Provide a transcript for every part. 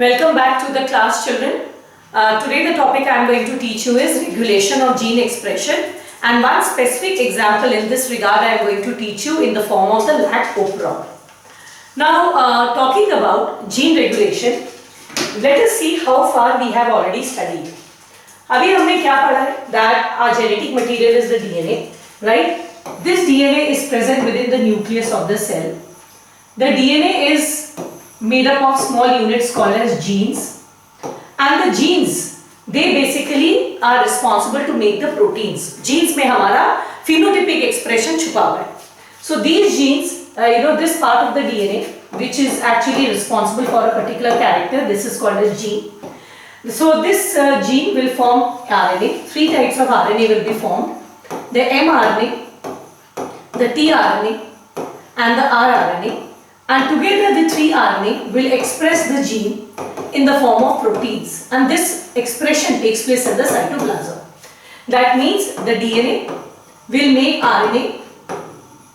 Welcome back to the class, children. Today the topic I am going to teach you is regulation of gene expression, and one specific example in this regard I am going to teach you in the form of the Lac operon. Now talking about gene regulation, let us see how far we have already studied. अभी हमने क्या पढ़ा है? That our genetic material is the DNA, right? This DNA is present within the nucleus of the cell. The DNA is made up of small units called as genes, and the genes, they basically are responsible to make the proteins. Genes में हमारा phenotypic expression छुपा हुआ है. So these genes, this part of the DNA which is actually responsible for a particular character, this is called as gene. So this gene will form RNA. Three types of RNA will be formed: the mRNA, the tRNA, and the rRNA. And together the three RNA will express the gene in the form of proteins, and this expression takes place at the cytoplasm. That means the DNA will make RNA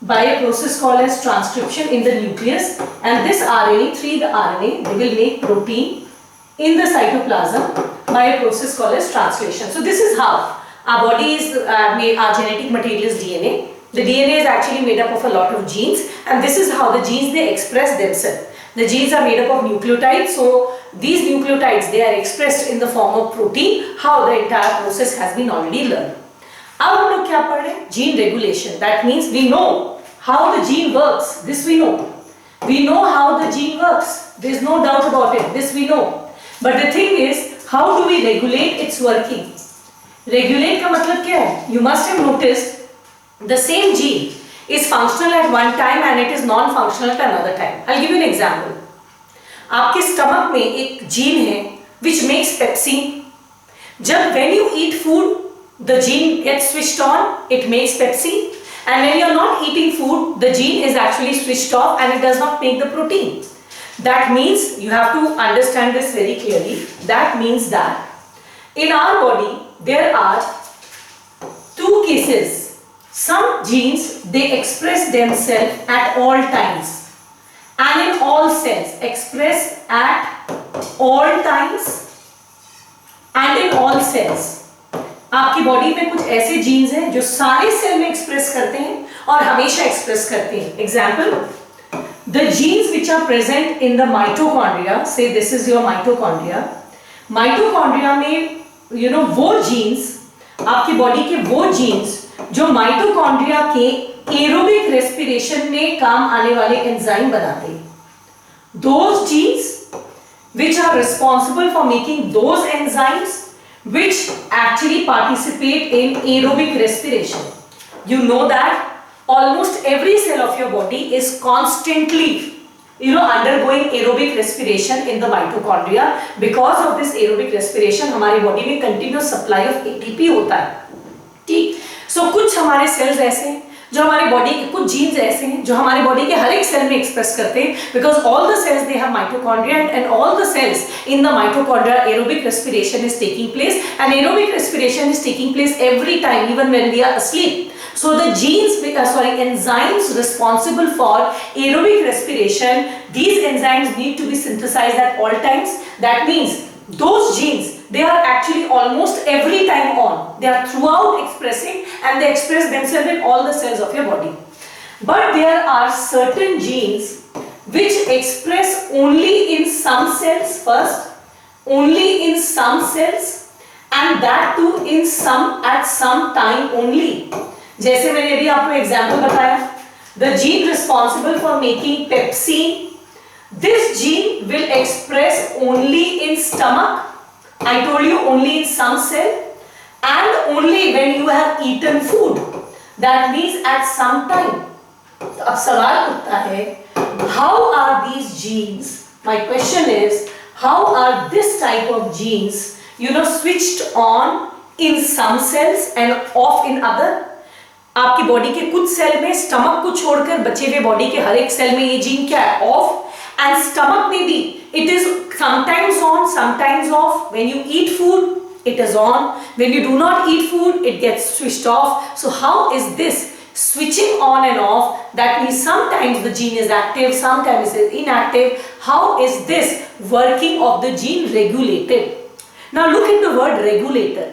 by a process called as transcription in the nucleus, and this RNA, the RNA, they will make protein in the cytoplasm by a process called as translation. So this is how our body is made. Our genetic material is DNA. The DNA is actually made up of a lot of genes, and this is how the genes, they express themselves. The genes are made up of nucleotides, so these nucleotides, they are expressed in the form of protein. How the entire process has been already learned. अब हम लोग क्या पढ़ रहे हैं? Gene regulation. That means we know how the gene works. This we know. We know how the gene works. There is no doubt about it. This we know. But the thing is, how do we regulate its working? Regulate का मतलब क्या है? You must have noticed the same gene is functional at one time and it is non-functional at another time. I'll give you an example. आपके stomach में एक gene है which makes pepsin. जब when you eat food, the gene gets switched on, it makes pepsin. And when you are not eating food, the gene is actually switched off and it does not make the protein. That means you have to understand this very clearly. That means that in our body there are two cases. Some genes, they express themselves at all times and in all cells. Express at all times and in all cells. आपकी body में कुछ ऐसे jeans हैं जो सारे cell में express करते हैं और हमेशा एक्सप्रेस करते हैं. Example, the genes which are present in the mitochondria, say this is your mitochondria. Mitochondria में वो जीन्स, आपकी बॉडी के वो जीन्स जो माइटोकॉन्ड्रिया के एरोबिक रेस्पिरेशन में काम आने वाले एंजाइम बनाते हैं. Those genes which are responsible for making those enzymes which actually participate in aerobic respiration. You know that almost every cell of your body is constantly undergoing aerobic respiration in the mitochondria. Because of this aerobic respiration हमारी body में continuous supply of ATP होता है. ठीक. So कुछ हमारे sales ऐसे हैं जो हमारी बॉडी के, कुछ जीन्स ऐसे हैं जो हमारी बॉडी के हर एक सेल में एक्सप्रेस करते हैं. Because all the cells, they have mitochondria, and all the cells in the mitochondria, aerobic respiration is taking place, and aerobic respiration is taking place every time, even when we are asleep. So the genes, enzymes responsible for aerobic respiration, these enzymes need to be synthesized at all times. That means those genes, they are actually almost every time on. They are throughout expressing, and they express themselves in all the cells of your body. But there are certain genes which express only in some cells first, only in some cells, and that too in some at some time only. जैसे मैंने अभी आपको example बताया, the gene responsible for making pepsin, this gene will express only in stomach. I told you only in some cell, and only when you have eaten food. That means at some time. तो अब सवाल उठता है, how are these genes? My question is, how are this type of genes, switched on in some cells and off in other? आपकी body के कुछ cell में, stomach को छोड़कर बचे हुए बॉडी के हर एक सेल में ये जीन क्या है? Of. And stomach may be, it is sometimes on, sometimes off. When you eat food, it is on. When you do not eat food, it gets switched off. So how is this switching on and off. That means sometimes the gene is active, sometimes it is inactive. How is this working of the gene regulated? Now look at the word regulator.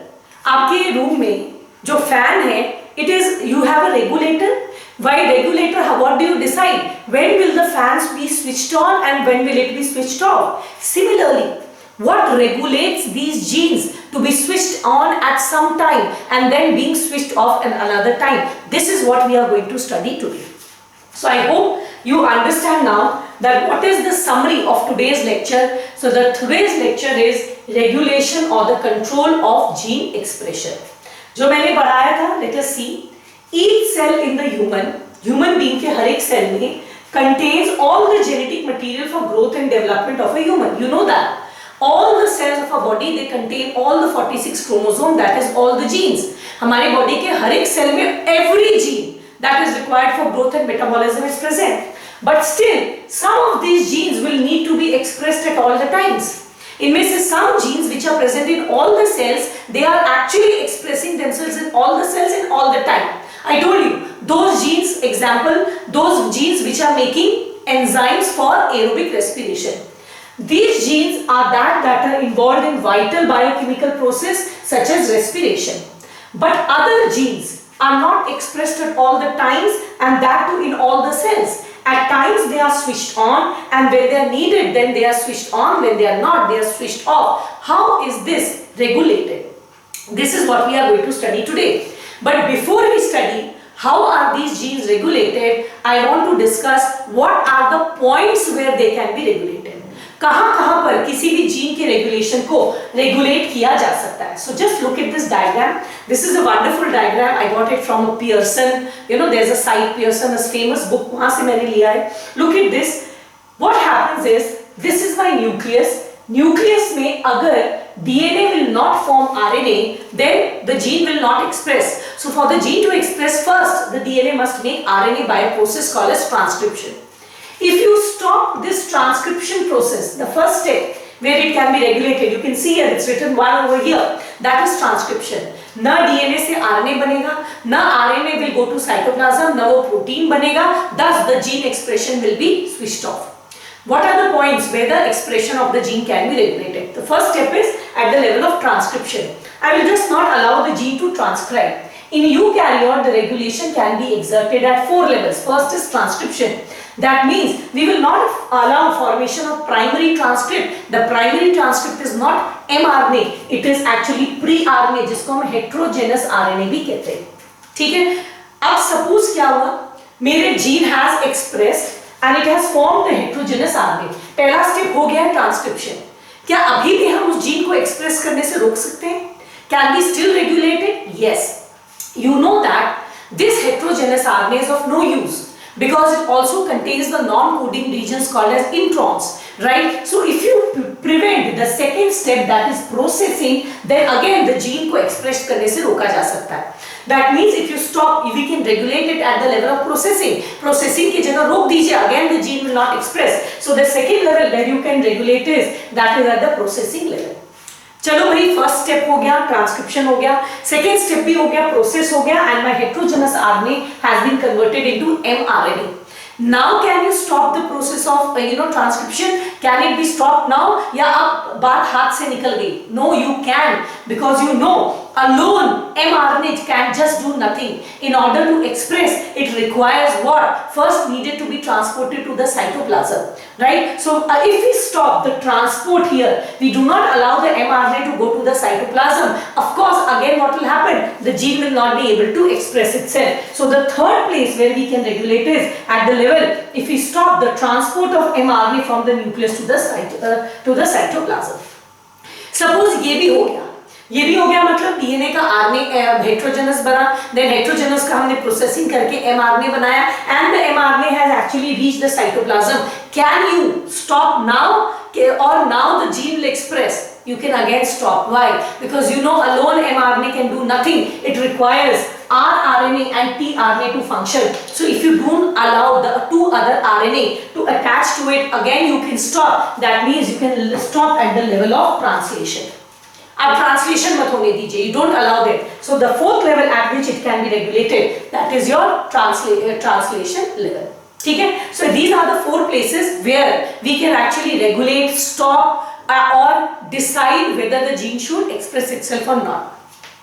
आपके room में जो fan है, it is, you have a regulator. Why regulator? What do you decide? When will the fans be switched on and when will it be switched off? Similarly, what regulates these genes to be switched on at some time and then being switched off at another time? This is what we are going to study today. So I hope you understand now that what is the summary of today's lecture. So today's lecture is regulation or the control of gene expression. जो मैंने पढ़ाया था, let us see. Each cell in the human being के हर एक cell में contains all the genetic material for growth and development of a human. You know that. All the cells of our body, they contain all the 46 chromosomes, that is all the genes. हमारे body के हर एक cell में every gene that is required for growth and metabolism is present. But still, some of these genes will need to be expressed at all the times. इनमें से some genes which are present in all the cells, they are actually expressing themselves in all the cells in all the time. I told you, those genes, example, those genes which are making enzymes for aerobic respiration. These genes are that are involved in vital biochemical process such as respiration. But other genes are not expressed at all the times, and that too in all the cells. At times they are switched on, and when they are needed, then they are switched on. When they are not, they are switched off. How is this regulated? This is what we are going to study today. But before we study how are these genes regulated, I want to discuss what are the points where they can be regulated. कहाँ पर किसी भी gene के regulation को regulate किया जा सकता है. So just look at this diagram. This is a wonderful diagram. I got it from Pearson. You know, there's a site, Pearson's famous book. वहाँ से मैंने लिया है. Look at this. What happens is, this is my nucleus. Nucleus में अगर DNA will not form RNA, then the gene will not express. So for the gene to express first, the DNA must make RNA by a process called as transcription. If you stop this transcription process, the first step where it can be regulated, you can see here it's written one over here, that is transcription. ना DNA से RNA बनेगा, ना RNA will go to cytoplasm, ना वो protein बनेगा, thus the gene expression will be switched off. What are the points where the expression of the gene can be regulated? The first step is at the level of transcription. I will just not allow the gene to transcribe. In eukaryote, the regulation can be exerted at 4 levels. First is transcription. That means we will not allow formation of primary transcript. The primary transcript is not mRNA. It is actually pre-RNA, जिसको हम heterogeneous RNA भी कहते हैं. ठीक है? अब suppose क्या हुआ? मेरे gene has expressed and it has formed the heterogeneous RNA. पहला step हो गया transcription. क्या अभी भी हम उस gene को express करने से रोक सकते हैं? Can be still regulated? Yes. You know that this heterogeneous RNA is of no use, because it also contains the non-coding regions called as introns, right? So if you prevent the second step, that is processing, then again the gene को express करने से रोका जा सकता है. That means if you stop, we can regulate it at the level of processing. Processing की जगह रोक दीजिए, again the gene will not express. So the second level where you can regulate is, that is at the processing level. चलो भाई, first step हो गया, transcription हो गया, सेकेंड स्टेप भी हो गया, प्रोसेस हो गया, and my heterogeneous RNA has been converted into mRNA. Now can you stop the process of transcription? Can it be stopped now? या अब बात हाथ से निकल गई? No, you can, because you know alone mRNA can just do nothing. In order to express, it requires what? First needed to be transported to the cytoplasm, right? So if we stop the transport here, we do not allow the mRNA to go to the cytoplasm. Of course, again what will happen? The gene will not be able to express itself. So the third place where we can regulate is at the level, if we stop the transport of mRNA from the nucleus to the cytoplasm. Suppose ये भी हो गया, मतलब DNA का RNA heterogeneous बना, then heterogeneous का हमने processing करके एमआरएनए बनाया, and the mRNA has actually reached the cytoplasm. Can you stop now, or now the gene will express? You can again stop. Why? Because you know alone mRNA can do nothing. It requires rRNA and tRNA to function. So if you don't allow the two other RNA to attach to it, again you can stop. That means you can stop at the level of translation. आप translation मत होने दीजिए, you don't allow that. So the fourth level at which it can be regulated, that is your translation level. ठीक है? So these are the 4 places where we can actually regulate, stop or decide whether the gene should express itself or not.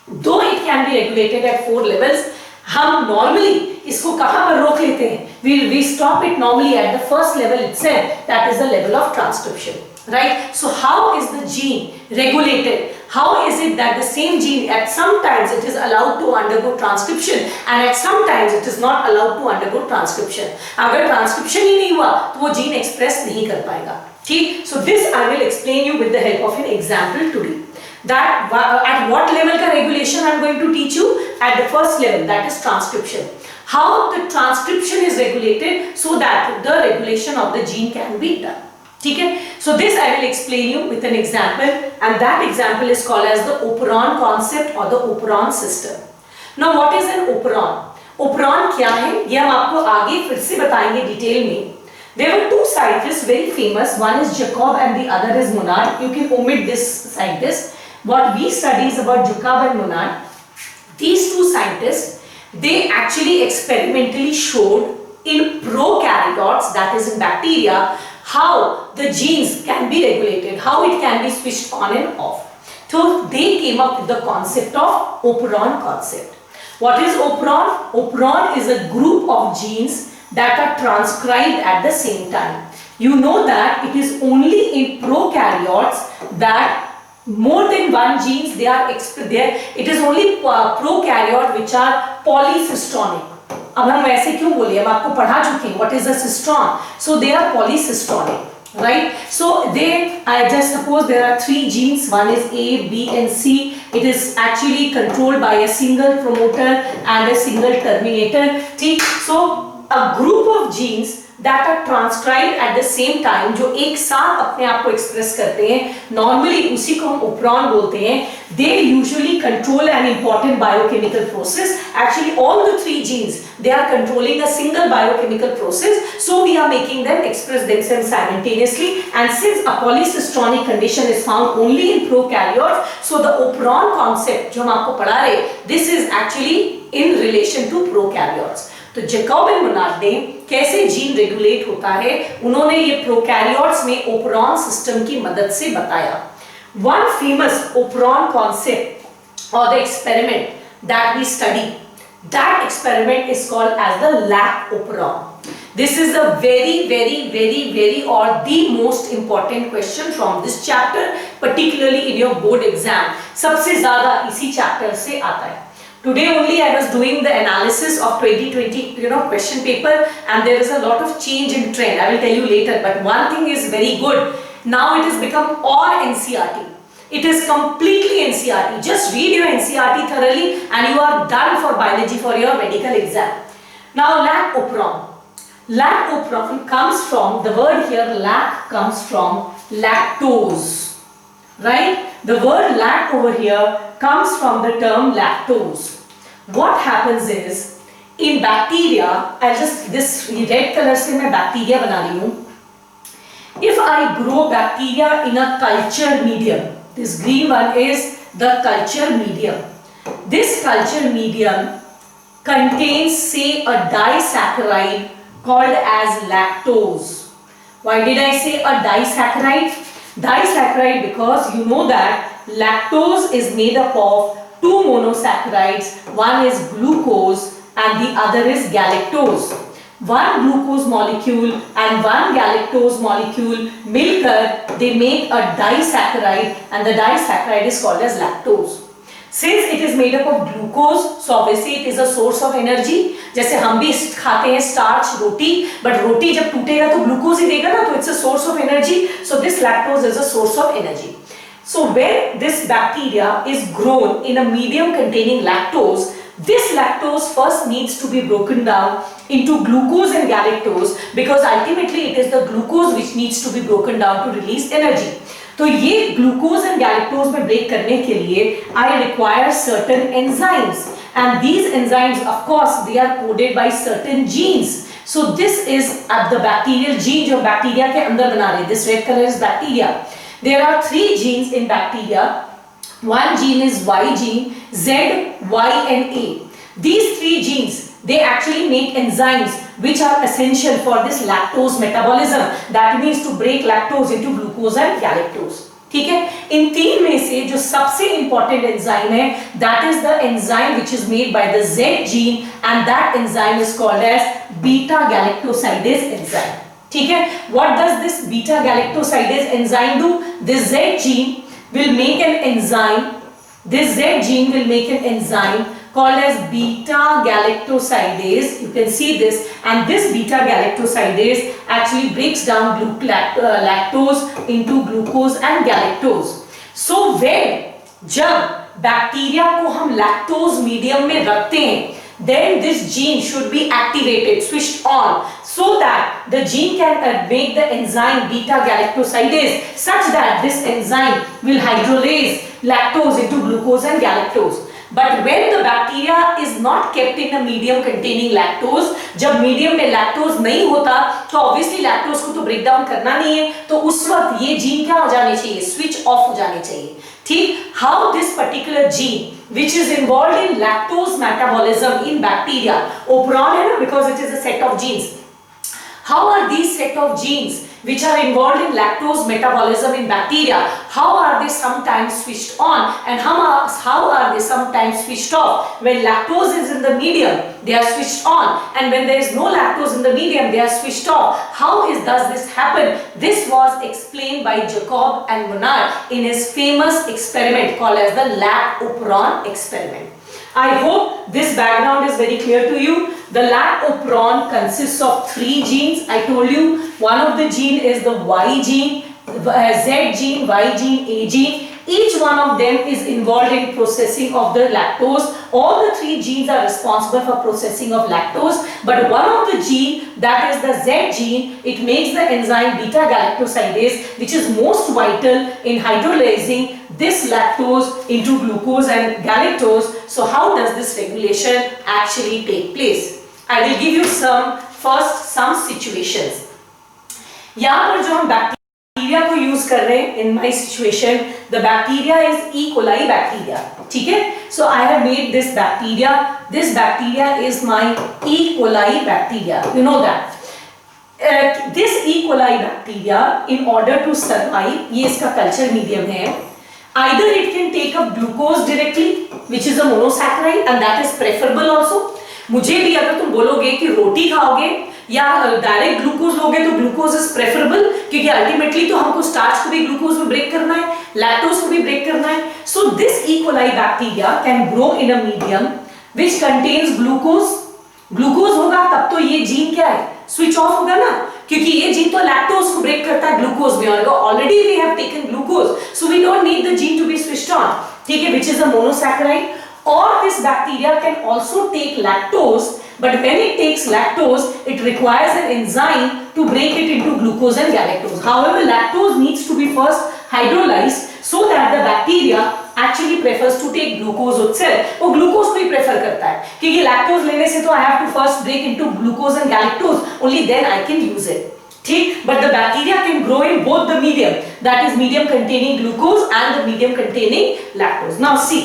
Though it can be regulated at 4 levels, हम normally इसको कहाँ पर रोक लेते हैं? We stop it normally at the first level itself, that is the level of transcription, right? So how is the gene regulated? How is it that the same gene at some times it is allowed to undergo transcription and at some times it is not allowed to undergo transcription? अगर transcription ही नहीं हुआ तो वो gene express नहीं कर पाएगा, ठीक? So this I will explain you with the help of an example today. That at what level का regulation I am going to teach you? At the first level, that is transcription. How the transcription is regulated so that the regulation of the gene can be done. ठीक है? So this I will explain you with an example, and that example is called as the operon concept or the operon system. Now what is an operon? Operon क्या है? ये हम आपको आगे फिर से बताएंगे डिटेल में. There were 2 scientists very famous. One is Jacob and the other is Monod. You can omit this scientist. What we study is about Jacob and Monod. These 2 scientists, they actually experimentally showed in prokaryotes, that is in bacteria, how the genes can be regulated, how it can be switched on and off. So they came up with the concept of operon concept. What is operon? Operon is a group of genes that are transcribed at the same time. You know that it is only in prokaryotes that more than one genes they are there. It is only prokaryote which are polycystonic. अब हम वैसे क्यों बोले, हम आपको पढ़ा चुके हैं what is a cystron. So they are polycystonic, right? So they, I just suppose there are 3 genes. One is A, B and C. It is actually controlled by a single promoter and a single terminator. ठीक? So a group of genes that are transcribed at the same time, जो एक साथ अपने आप को express करते हैं, normally उसी को हम operon बोलते हैं. They usually control an important biochemical process. Actually all the 3 genes, they are controlling a single biochemical process, so we are making them express themselves simultaneously. And since a polycystonic condition is found only in prokaryotes, so the operon concept जो हम आपको पढ़ा रहे, this is actually in relation to prokaryotes. तो Jacob and Monod ने कैसे gene regulate होता है, उन्होंने ये प्रोकैरियोट्स में ओपेरॉन सिस्टम की मदद से बताया. वन फेमस ओपेरॉन कॉन्सेप्ट और the experiment that we study, that experiment is called as the lac operon. This is a very or the most important question from this chapter, particularly in your board exam. सबसे ज्यादा इसी chapter से आता है. Today only I was doing the analysis of 2020 question paper, and there is a lot of change in trend. I will tell you later, but one thing is very good. Now it has become all NCERT. It is completely NCERT. Just read your NCERT thoroughly and you are done for biology for your medical exam. Now lac operon. Lac operon comes from, the word here lac comes from lactose. Right? The word lac over here comes from the term lactose. What happens is, in bacteria, I'll just, this red color से मैं bacteria बना रही हूँ. If I grow bacteria in a culture medium, this green one is the culture medium. This culture medium contains, say, a disaccharide called as lactose. Why did I say a disaccharide? Disaccharide because you know that lactose is made up of 2 monosaccharides. One is glucose and the other is galactose. One glucose molecule and one galactose molecule milker, they make a disaccharide, and the disaccharide is called as lactose. Since it is made up of glucose, so obviously it is a source of energy. जैसे हम भी खाते हैं starch roti, but रोटी जब टूटेगा तो glucose ही देगा ना, तो it's a source of energy. So this lactose is a source of energy. So when this bacteria is grown in a medium containing lactose, this lactose first needs to be broken down into glucose and galactose, because ultimately it is the glucose which needs to be broken down to release energy. तो ये glucose and galactose में break करने के लिए I require certain enzymes, and these enzymes of course they are coded by certain genes. So this is at the bacterial gene जो bacteria के अंदर बना रहे हैं. This red color is bacteria. There are 3 genes in bacteria. One gene is Y gene, Z, Y and A. These three genes, they actually make enzymes which are essential for this lactose metabolism. That means to break lactose into glucose and galactose. ठीक है, इन तीन में से जो सबसे important enzyme है, that is the enzyme which is made by the Z gene and that enzyme is called as beta galactosidase enzyme. ठीक है, what does this beta galactosidase enzyme do? This Z gene will make an enzyme. This Z gene will make an enzyme called as beta galactosidase. You can see this, and this beta galactosidase actually breaks down lactose into glucose and galactose. So when जब bacteria को हम lactose medium में रखते हैं, then this gene should be activated, switched on, so that the gene can make the enzyme beta galactosidase such that this enzyme will hydrolyze lactose into glucose and galactose. But when the bacteria is not kept in a medium containing lactose, जब medium में lactose नहीं होता तो obviously lactose को तो break down करना नहीं है, तो उस वक्त ये जीन क्या हो जाने चाहिए, स्विच ऑफ हो जाने चाहिए. ठीक, how this particular gene which is involved in lactose metabolism in bacteria, operon है ना, because it is a set of genes. How are these set of genes which are involved in lactose metabolism in bacteria, how are they sometimes switched on and how are they sometimes switched off? When lactose is in the medium, they are switched on, and when there is no lactose in the medium, they are switched off. How does this happen? This was explained by Jacob and Monod in his famous experiment called as the Lac operon experiment. I hope this background is very clear to you. The Lac operon consists of three genes. I told you one of the gene is the Y gene, Z gene, Y gene, A gene. Each one of them is involved in processing of the lactose. All the three genes are responsible for processing of lactose, but one of the gene, that is the Z gene, it makes the enzyme beta galactosidase, which is most vital in hydrolyzing this lactose into glucose and galactose. So how does this regulation actually take place? I will give you some situations. यहाँ पर जो हम bacteria को use कर रहे हैं, in my situation the bacteria is E. coli bacteria. ठीक है, so I have made this bacteria. This bacteria is my E. coli bacteria. You know that. This E. coli bacteria, in order to survive, ये इसका culture medium है. Either it can take up glucose directly, which is a monosaccharide, and that is preferable also. मुझे भी अगर तुम बोलोगे कि रोटी खाओगे या डायरेक्ट ग्लूकोज लोगे तो ग्लूकोज इज प्रेफरेबल, क्योंकि अल्टीमेटली तो हमको स्टार्च को भी ग्लूकोज में ब्रेक करना है, लैक्टोज को भी ब्रेक करना है. So this E coli bacteria can grow in a medium which contains glucose. Glucose होगा तब तो ये जीन क्या है, स्विच ऑफ होगा ना, क्योंकि ये जीन तो लैक्टोज को ब्रेक करता है ग्लूकोज में, और already we have taken glucose, so we don't need the gene to be switched on. ठीक है, which is a monosaccharide. Or this bacteria can also take lactose, but when it takes lactose, it requires an enzyme to break it into glucose and galactose. However, lactose needs to be first hydrolyzed so that the bacteria actually prefers to take glucose itself. वो glucose को ही prefer करता है, क्योंकि lactose लेने से तो I have to first break into glucose and galactose, only then I can use it. ठीक, but the bacteria can grow in both the medium, that is medium containing glucose and the medium containing lactose. Now see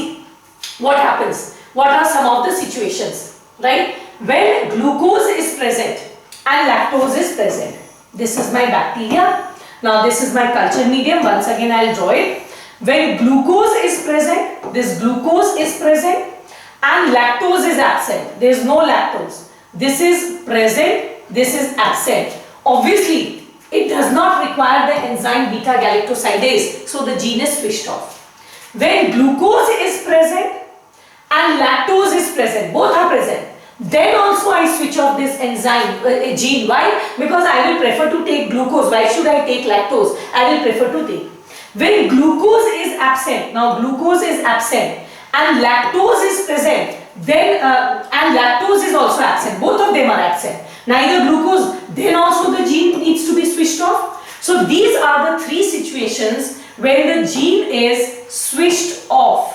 what happens. What are some of the situations, right? When glucose is present and lactose is present. This is my bacteria. Now this is my culture medium. Once again I'll draw it. When glucose is present, this glucose is present and lactose is absent. There is no lactose. This is present, this is absent. Obviously it does not require the enzyme beta galactosidase, so the gene is switched off. When glucose is present and lactose is present, both are present, then also I switch off this enzyme gene. Why? Because I will prefer to take glucose. Why should I take lactose? I will prefer to take. When glucose is absent, now glucose is absent and lactose is present, then and lactose is also absent. Both of them are absent. Neither glucose, then also the gene needs to be switched off. So these are the three situations where the gene is switched off,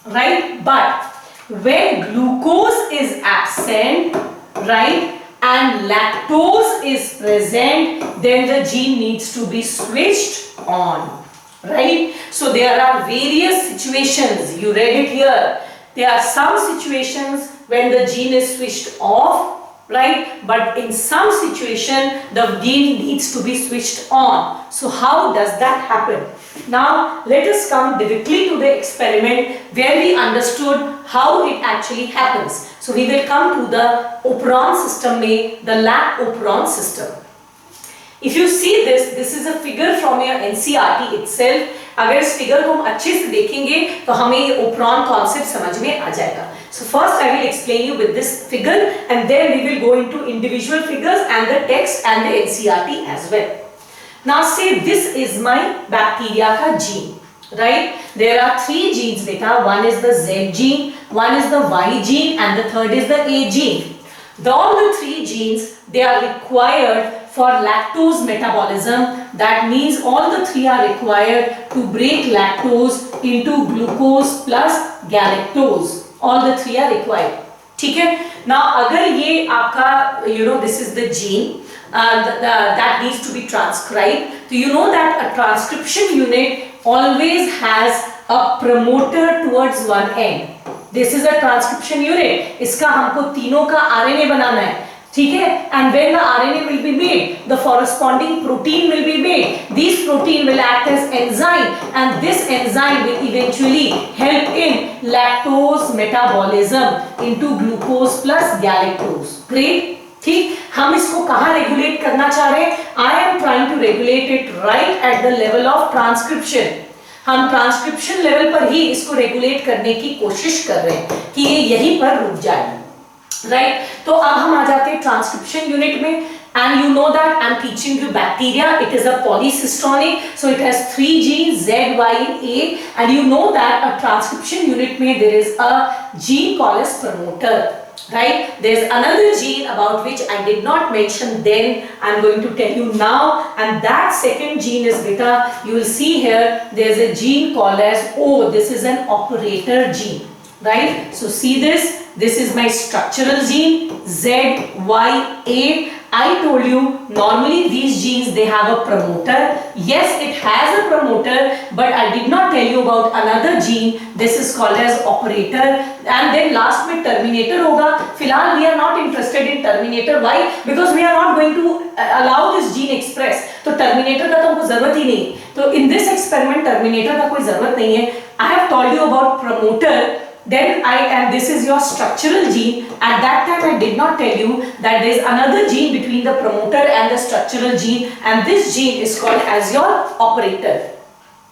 right? But when glucose is absent, right, and lactose is present, then the gene needs to be switched on. right? So there are various situations, you read it here. There are some situations when the gene is switched off, right? But in some situation, the gene needs to be switched on. So how does that happen? Now let us come directly to the experiment where we understood how it actually happens. So we will come to the operon system में, the Lac operon system. If you see this is a figure from your NCERT itself. अगर इस figure को हम अच्छे से देखेंगे तो हमें ये ओपरॉन कॉन्सेप्ट समझ में आ जाएगा. So first I will explain you with this figure and then we will go into individual figures and the text and the NCERT as well. Now say this is my bacteria का gene, right? There are three genes beta. One is the Z gene, one is the Y gene and the third is the A gene. All the three genes, they are required for lactose metabolism. That means all the three are required to break lactose into glucose plus galactose. All the three are required. ठीक है? Now अगर ये आपका this is the gene that needs to be transcribed. So you know that a transcription unit always has a promoter towards one end. This is a transcription unit. इसका हमको तीनों का RNA बनाना है. ठीक है? And when the RNA will be made, the corresponding protein will be made. These protein will act as enzyme and this enzyme will eventually help in lactose metabolism into glucose plus galactose. Great? ठीक? हम इसको कहाँ regulate करना चाह रहे हैं? I am trying to regulate it right at the level of transcription. हम transcription level पर ही इसको रेगुलेट करने की कोशिश कर रहे हैं कि ये यहीं पर रुक जाए. राइट? तो अब हम आ जाते हैं ट्रांसक्रिप्शन यूनिट में. And you know that I'm teaching you bacteria. It is a polycystonic, so it has three genes Z, Y, and A. And you know that a transcription unit में there is a gene called as promoter. Right? There's another gene about which I did not mention then. I'm going to tell you now. And that second gene is beta. You will see here there's a gene called as O. This is an operator gene. Right? So see this. This is my structural gene Z, Y, A. I told you normally these genes they have a promoter. Yes, it has a promoter, but I did not tell you about another gene. This is called as operator. And then last में terminator होगा. फिलहाल we are not interested in terminator. Why? Because we are not going to allow this gene express. तो terminator का तो हमको जरूरत ही नहीं. तो in this experiment terminator का कोई जरूरत नहीं है. I have told you about promoter. Then and this is your structural gene. At that time I did not tell you that there is another gene between the promoter and the structural gene, and this gene is called as your operator.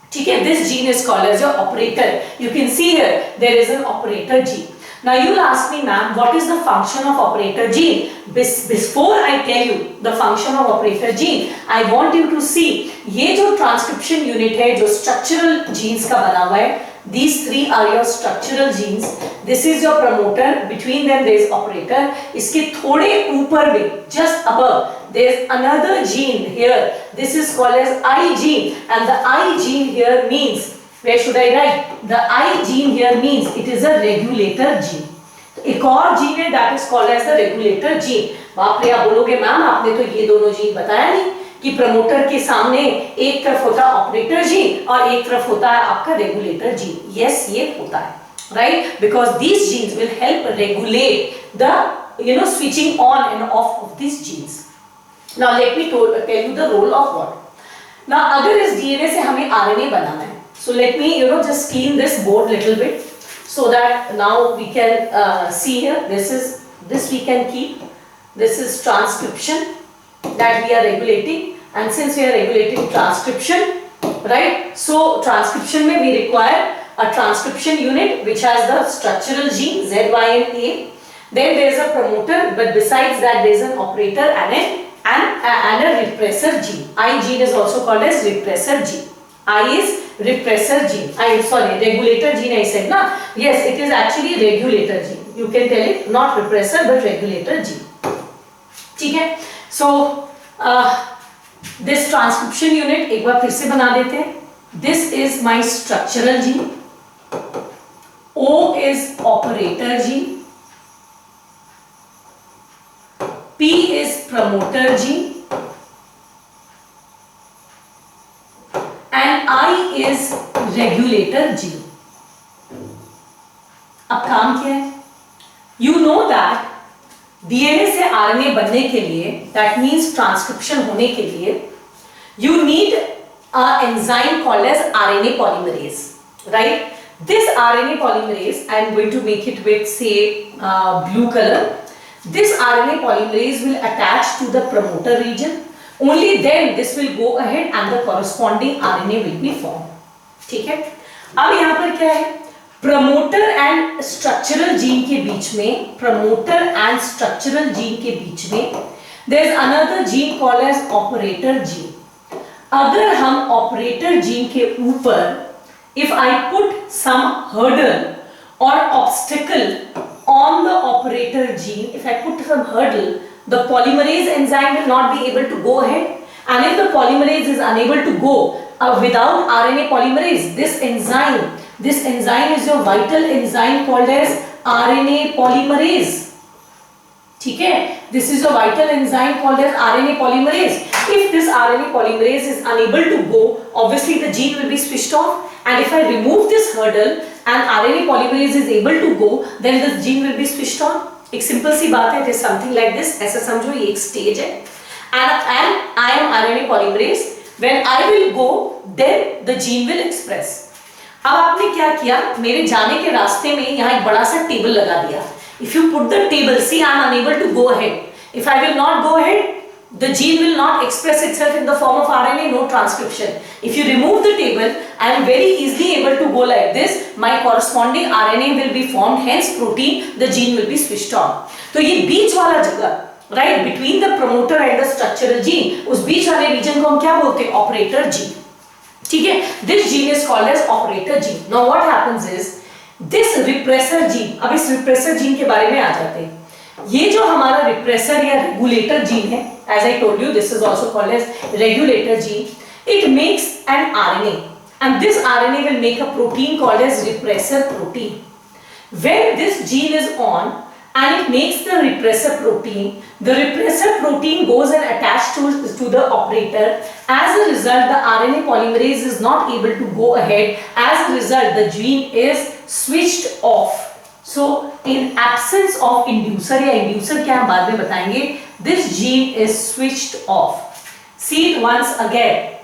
Okay, this gene is called as your operator. You can see here there is an operator gene. Now you will ask me, ma'am, what is the function of operator gene? Before I tell you the function of operator gene, I want you to see ये जो transcription unit है, जो structural genes का बना हुआ है. These three are your structural genes. This is your promoter. Between them there is operator. इसके थोड़े ऊपर में, just above, there is another gene here. This is called as I gene, and the I gene here means, where should I write? The I gene here means it is a regulator gene. तो एक और gene है that is called as the regulator gene. बाप रे, आप बोलोगे ma'am आपने तो ये दोनों gene बताया नहीं कि प्रमोटर के सामने एक तरफ होता है ऑपरेटर जीन और एक तरफ होता है आपका रेगुलेटर जीन. यस, ये होता है, right? Because these genes will help regulate the switching on and off of this genes. Now let me tell you the role of what. Now अगर इस डीएनए से हमें आरएनए बनाना है, so let me just clean this board little bit so that now we can see here. This we can keep. This is transcription that we are regulating, and since we are regulating transcription, right, so transcription mein we require a transcription unit which has the structural gene Z, Y and A. Then there is a promoter, but besides that there is an operator and a repressor gene. I gene is also called as repressor gene. I is repressor gene. Regulator gene I said na. Yes, it is actually regulator gene. You can tell it not repressor but regulator gene. ठीक है? So this transcription unit एक बार फिर से बना देते हैं. This is my structural gene. O is operator gene. P is promoter gene. And I is regulator gene. अब काम क्या है? You know that DNA से RNA बनने के लिए, that means transcription होने के लिए, you need an enzyme called as RNA polymerase, right? This RNA polymerase, I am going to make it with say blue color. This RNA polymerase will attach to the promoter region. Only then this will go ahead and the corresponding RNA will be formed. ठीक है? अब यहाँ पर क्या है? Promoter and structural gene के बीच में, promoter and structural gene के बीच में, there is another gene called as operator gene. अगर हम operator gene के ऊपर, if I put some hurdle or obstacle on the operator gene, if I put some hurdle, the polymerase enzyme will not be able to go ahead, and if the polymerase is unable to go without RNA polymerase, this enzyme is your vital enzyme called as RNA polymerase. ठीक है? This is a vital enzyme called as RNA polymerase. If this RNA polymerase is unable to go, obviously the gene will be switched off, and if I remove this hurdle and RNA polymerase is able to go, then this gene will be switched on. एक simple सी बात है, it is something like this. ऐसा समझो ये एक stage है, and I am RNA polymerase. When I will go, then the gene will express. अब आपने क्या किया? मेरे जाने के रास्ते में यहाँ एक बड़ा सा टेबल लगा दिया. If you put the table, see I am unable to go ahead. If I will not go ahead, the gene will not express itself in the form of RNA, no transcription. If you remove the table, I am very easily able to go like this. My corresponding RNA will be formed, hence protein, the gene will be switched on. तो ये बीच वाला जगह, right, between the promoter and the structural gene, उस बीच वाले region को हम क्या बोलते हैं? Operator gene. ठीक है? This gene is called as operator gene. Now what happens is, this repressor gene, अब इस repressor gene के बारे में आ जाते हैं. ये जो हमारा repressor या regulator gene है, as I told you, this is also called as regulator gene. It makes an RNA, and this RNA will make a protein called as repressor protein. When this gene is on and it makes the repressor protein goes and attached to the operator. As a result, the RNA polymerase is not able to go ahead. As a result, the gene is switched off. So, in absence of inducer या inducer क्या हम बाद में बताएंगे, this gene is switched off. See it once again.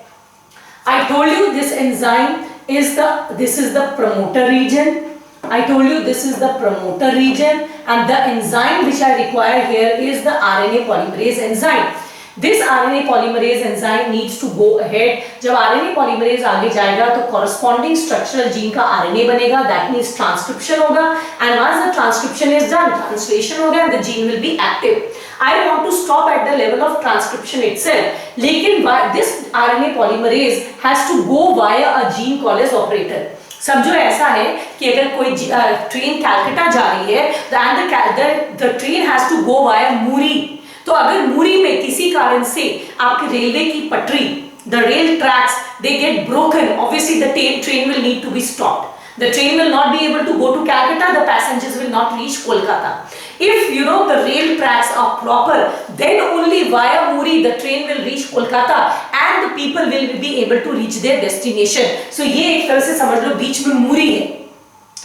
I told you this enzyme is this is the promoter region. I told you this is the promoter region, and the enzyme which I require here is the RNA polymerase enzyme. This RNA polymerase enzyme needs to go ahead. जब RNA polymerase आगे जाएगा तो corresponding structural gene का RNA बनेगा, that means transcription होगा, and once the transcription is done, translation होगा and the gene will be active. I want to stop at the level of transcription itself, लेकिन this RNA polymerase has to go via a gene called as operator. समझो ऐसा है कि अगर कोई train Calcutta जा रही है, and the train has to go via मूरी, तो अगर मूरी में किसी कारण से आपके रेलवे की पटरी, the rail tracks, they get broken, obviously the train will need to be stopped. The train will not be able to go to Calcutta, the passengers will not reach Kolkata. If you know the rail tracks are proper, then only via Muri the train will reach Kolkata and the people will be able to reach their destination. So ये एक तरह से समझ लो बीच में मूरी है,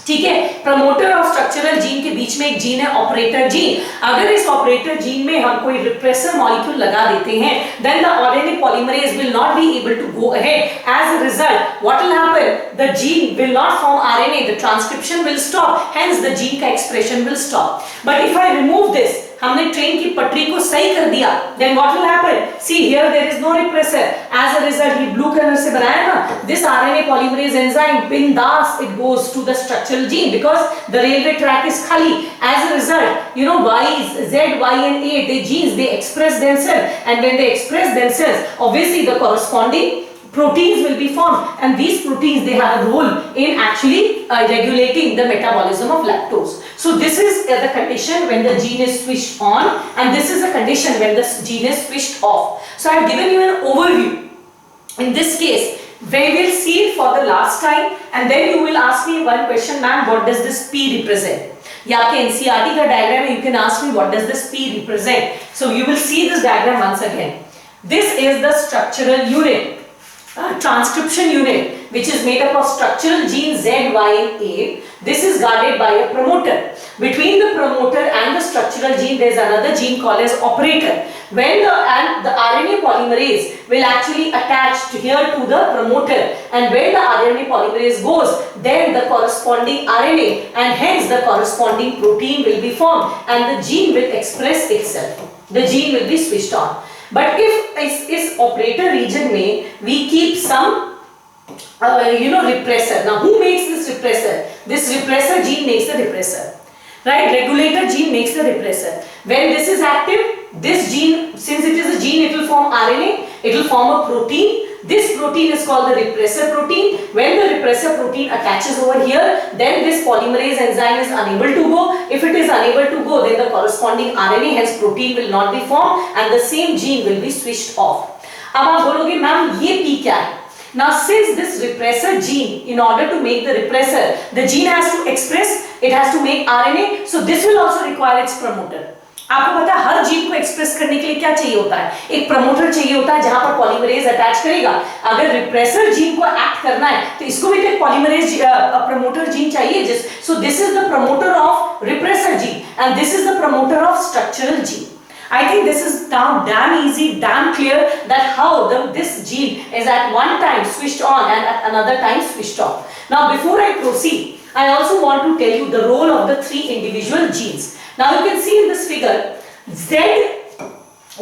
ठीक है? Promoter और स्ट्रक्चरल जीन के बीच में एक जीन है ऑपरेटर जीन. अगर इस ऑपरेटर जीन में हम कोई रिप्रेसर मॉलिक्यूल लगा देते हैं, then the RNA polymerase will not be able to go ahead. As a result, what will happen? The gene will not form RNA, the transcription will stop, hence the gene का expression will stop. But if I remove this, हमने train की पटरी को सही कर दिया, then what will happen? See here there is no repressor. As a result, ये blue color से बनाया ना, this RNA polymerase enzyme bindas it goes to the structural gene because the railway track is khali. As a result, you know Z, Y and A, the genes they express themselves, and when they express themselves, obviously the corresponding proteins will be formed, and these proteins they have a role in actually regulating the metabolism of lactose. So this is the condition when the gene is switched on, and this is the condition when the gene is switched off. So I have given you an overview. In this case, we will see it for the last time, and then you will ask me one question, ma'am, what does this P represent? या आपके NCERT का diagram है, you can ask me what does this P represent. So you will see this diagram once again. This is the structural unit. transcription unit, which is made up of structural gene Z, Y and A. This is guarded by a promoter. Between the promoter and the structural gene, there is another gene called as operator. When the RNA polymerase will actually attach here to the promoter, and when the RNA polymerase goes, then the corresponding RNA and hence the corresponding protein will be formed and the gene will express itself. The gene will be switched on. But if is operator region में we keep some repressor. Now who makes this repressor? This repressor gene makes the repressor. Right? Regulator gene makes the repressor. When this is active, this gene, since it is a gene, it will form RNA, it will form a protein. This protein is called the repressor protein. When the repressor protein attaches over here, then this polymerase enzyme is unable to go. If it is unable to go, then the corresponding RNA, hence protein, will not be formed and the same gene will be switched off. अब आप बोलोगे ma'am ये P क्या है? Now since this repressor gene, in order to make the repressor, the gene has to express, it has to make RNA, so this will also require its promoter. आपको पता है हर gene को express करने के लिए क्या चाहिए होता है? एक प्रमोटर चाहिए होता है जहां पर पॉलीमरेज अटैच करेगा. अगर रिप्रेसर जीन को एक्ट करना है तो इसको भी एक पॉलीमरेज प्रमोटर जीन चाहिए. So this is the promoter of repressor gene and this is the promoter of structural gene. I think this is now damn easy, damn clear that how this gene is at one time switched on and at another time switched off. Now before I proceed, I also want to tell you the role of the three individual genes. Now you can see in this figure, Z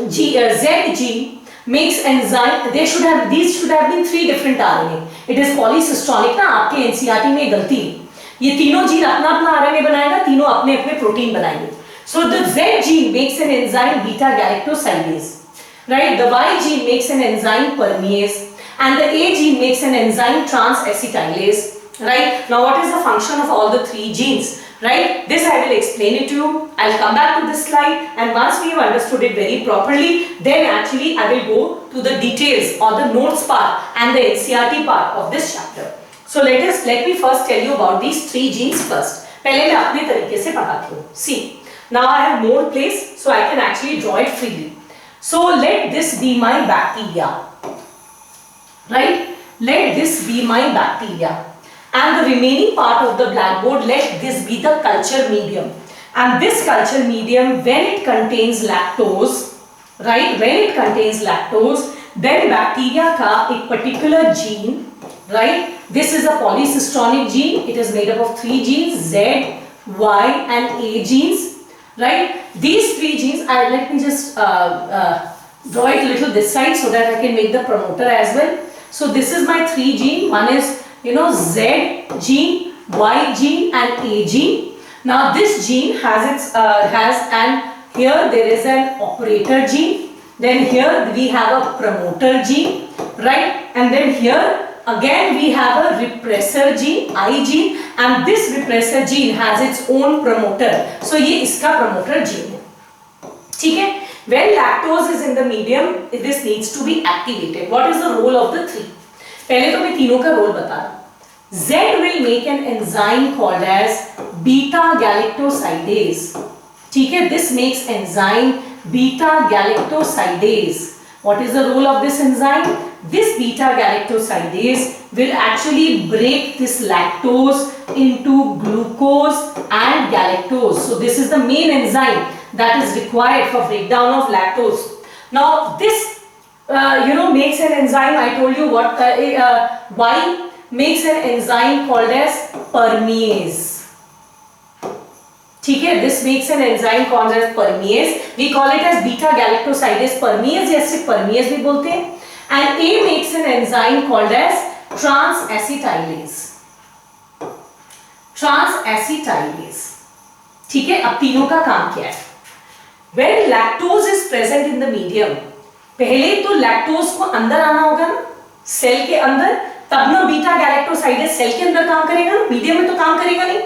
gene makes enzyme. These should have been three different RNA. It is polysystonic ना आपके NCERT में गलती. ये तीनों gene अपना RNA बनाएगा, तीनों अपने प्रोटीन बनाएंगे. So the Z gene makes an enzyme beta galactosidase, right? The Y gene makes an enzyme permease, and the A gene makes an enzyme trans-acetylase, right? Now what is the function of all the three genes? Right? This I will explain it to you. I'll come back to this slide, and once we have understood it very properly, then actually I will go to the details or the notes part and the NCERT part of this chapter. So let me first tell you about these three genes first. पहले मैं अपने तरीके से पढ़ाती हूँ. See, now I have more place, so I can actually draw it freely. So let this be my bacteria. Right? Let this be my bacteria. And the remaining part of the blackboard, let this be the culture medium. And this culture medium, when it contains lactose, right? When it contains lactose, then bacteria ka एक particular gene, right? This is a polysystonic gene. It is made up of three genes, Z, Y and A genes, right? These three genes, let me just draw it a little this side so that I can make the promoter as well. So this is my three gene. One is Z gene, Y gene and A gene. Now this gene has here there is an operator gene, then here we have a promoter gene, right? And then here again we have a repressor gene, I gene, and this repressor gene has its own promoter. So ये इसका promoter gene है. ठीक है? When lactose is in the medium, this needs to be activated. What is the role of the three? पहले तो मैं तीनों का रोल बता रहा हूँ. Z will make an enzyme called as beta galactosidase. ठीक है? This makes enzyme beta galactosidase. What is the role of this enzyme? This beta galactosidase will actually break this lactose into glucose and galactose. So this is the main enzyme that is required for breakdown of lactose. Now this makes an enzyme. I told you what Y makes an enzyme called as permease. ठीक है? This makes an enzyme called as permease. We call it as beta galactosidase permease या सिर्फ permease भी बोलते हैं. And A makes an enzyme called as trans-acetylase. Trans-acetylase. ठीक है? अब तीनों का काम क्या है? When lactose is present in the medium, पहले तो लैक्टोज को अंदर आना होगा ना, सेल के अंदर, तब ना बीटा गैलेक्टोसाइडेज सेल के अंदर काम करेगा ना, मीडियम में तो काम करेगा नहीं.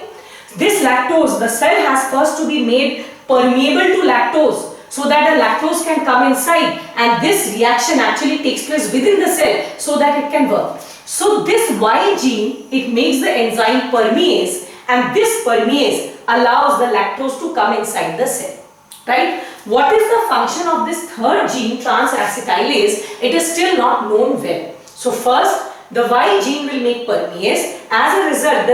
This lactose, the cell has first to be made permeable to lactose so that the lactose can come inside, and this reaction actually takes place within the cell so that it can work. So this Y gene, it makes the enzyme permease, and this permease allows the lactose to come inside the cell. Right? What is the function of this third gene, trans-acetylase? It is still not known well. So first, the Y gene will make permease. As a result,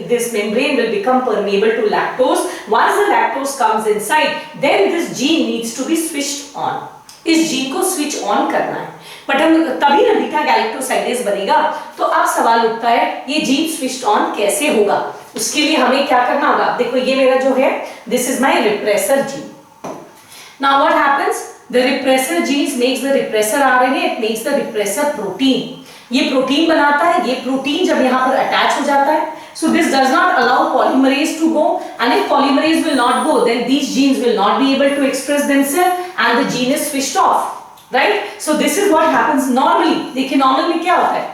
this membrane will become permeable to lactose. Once the lactose comes inside, then this gene needs to be switched on. इस gene को switch on करना है, but हम तभी ना beta galactosidase बनेगा। तो अब सवाल उठता है ये जीन स्विच ऑन कैसे होगा? उसके लिए हमें क्या करना होगा? देखो ये मेरा जो है, this is my repressor gene. Now what happens? The repressor genes makes the repressor RNA, it makes the repressor protein. ये प्रोटीन बनाता है। ये प्रोटीन जब यहाँ पर अटैच हो जाता है, so this does not allow polymerase to go, and if polymerase will not go, then these genes will not be able to express themselves and the gene is switched off, right? So this is what happens normally. देखिए normal में क्या होता है?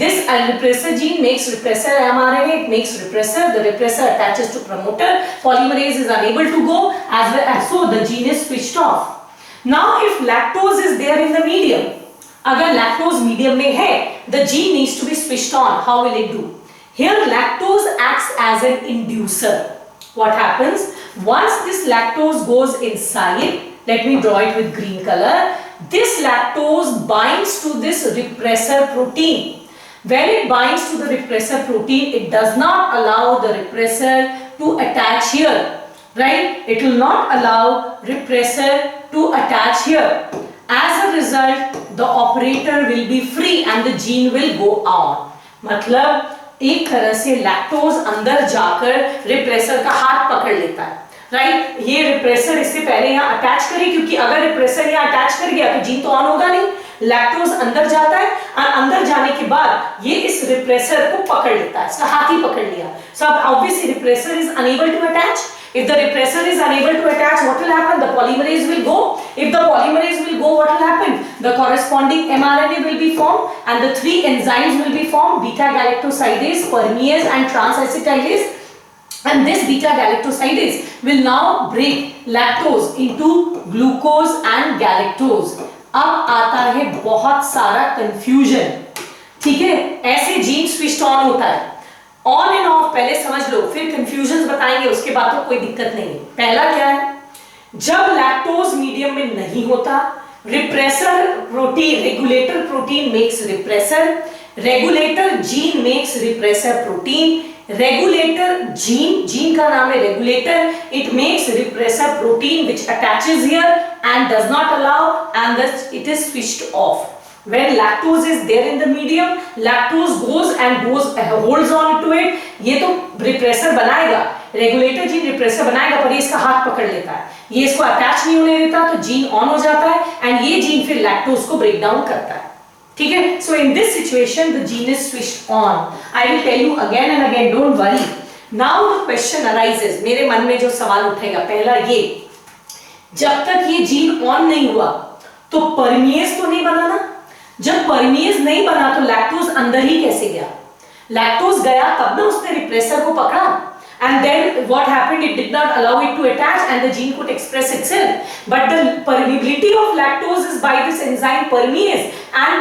This repressor gene makes repressor mRNA, it makes repressor, the repressor attaches to promoter, polymerase is unable to go, as well as so the gene is switched off. Now if lactose is there in the medium, अगर lactose medium में है, the gene needs to be switched on. How will it do? Here lactose acts as an inducer. What happens? Once this lactose goes inside, let me draw it with green color, this lactose binds to this repressor protein. When it binds to the repressor protein, it does not allow the repressor to attach here, right? It will not allow repressor to attach here. As a result, the operator will be free and the gene will go on. मतलब एक तरह से lactose अंदर जाकर repressor का हाथ पकड़ लेता है, राइट? ये रिप्रेसर इससे पहले यहाँ अटैच करे, क्योंकि अगर रिप्रेसर यहाँ अटैच कर गया तो जीन तो ऑन होगा नहीं। लैक्टोज अंदर जाता है और अंदर जाने के बाद ये इस रिप्रेसर को पकड़ लेता है, इसका हाथ ही पकड़ लिया। So obviously repressor is unable to attach. If the repressor is unable to attach, what will happen? The polymerase will go. If the polymerase will go, what will happen? The corresponding mRNA will be formed and the three enzymes will be formed: beta galactosidase, permease and transacetylase. And this beta galactosidase will now break lactose into glucose and galactose. अब आता है बहुत सारा confusion, ठीक है? ऐसे gene switch on होता है, ऑन एंड ऑफ पहले समझ लो, फिर कंफ्यूजन बताएंगे, उसके बाद तो कोई दिक्कत नहीं है। पहला क्या है? जब लैक्टोज मीडियम में नहीं होता, repressor protein, regulator protein makes repressor, regulator gene makes repressor protein, regulator gene का नाम है regulator, it makes repressor protein which attaches here and does not allow, and thus it is switched off. When lactose is there in the medium, lactose goes and holds on to it. ये तो repressor बनाएगा, regulator gene repressor बनाएगा, पर ये इसका हाथ पकड़ लेता है, ये इसको attach नहीं होने देता, तो जीन ऑन हो जाता है and ये जीन फिर lactose को break down करता है, ठीक है? So in this situation the gene is switched on. I will tell you again and again, don't worry. Now the question arises, मेरे मन में जो सवाल उठेगा, पहला ये, जब तक ये जीन ऑन नहीं हुआ तो परमिएज तो नहीं बना ना? जब परमिएज नहीं बना तो लैक्टोज अंदर ही कैसे गया? लैक्टोज गया तब ना उसने रिप्रेसर को पकड़ा, and then what happened? It did not allow it to attach and the gene could express itself. But the permeability of lactose is by this enzyme permease, and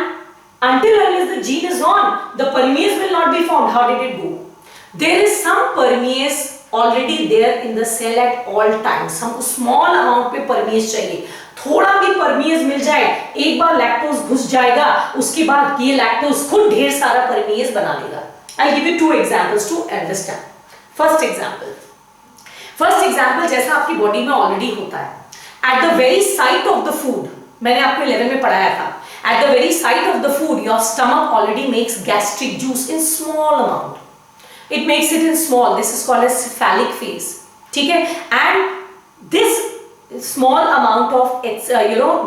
until unless the gene is on, the permease will not be formed. How did it go? There is some permease already there in the cell at all times. हमको small amount पे permease चाहिए, थोड़ा भी परमिएज मिल जाए, एक बार lactose घुस जाएगा, उसके बाद ये लैक्टोज खुद ढेर सारा परमिएज बना लेगा। I'll give you two examples to understand. First example जैसा आपकी बॉडी में ऑलरेडी होता है, at the very site of the food, मैंने आपको 11 में पढ़ाया था, at the very site of the food your stomach already makes gastric juice in small amount. It makes it in small, this is called as cephalic phase, ठीक है? And this small amount of